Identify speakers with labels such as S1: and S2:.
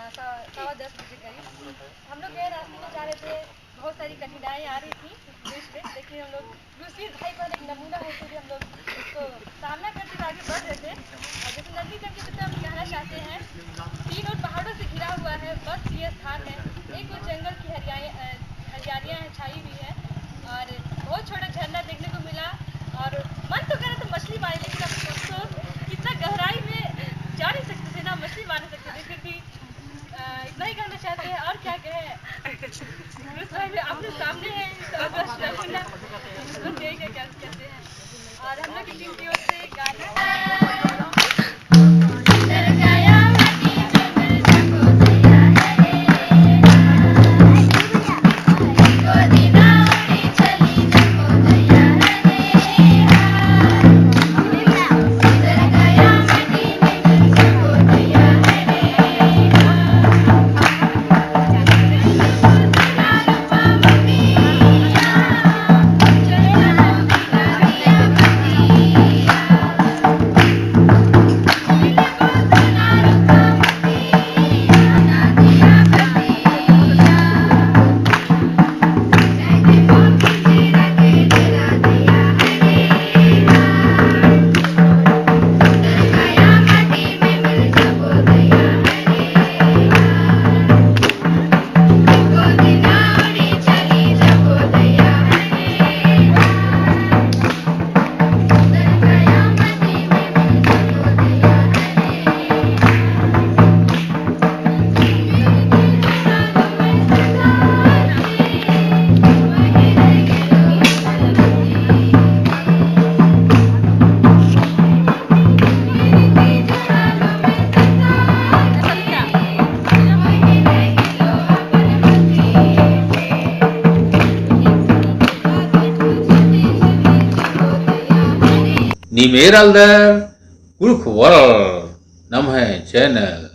S1: 10:15 करीब हम लोग गए, रास्ते में जा रहे थे, बहुत सारी कठिनाई आ रही थी बीच में, लेकिन हम लोग दूसरी भाई बहन एक नमूना होते हुए हम लोग उसको सामना करते हुए आगे बढ़ रहे थे। और जैसे नंदी जंग की हम कहना चाहते हैं, 3 और पहाड़ों से घिरा हुआ है, बस ये स्थान है, एक वो जंगल की हरियालियाँ छाई हुई है और बहुत छोटा झरना देखने को मिला। और मन तो करे तो मछली मारे, लेकिन अब दोस्तों इतना गहराई में जा नहीं सकते थे ना, मछली मार नहीं सकते थे, फिर भी इतना ही कहना चाहते हैं। और क्या कहें, अपने सामने है क्या कहते हैं। और हम लोग की टीम की ओर से गाना
S2: Nimeralda Kulkwal Namhe Channel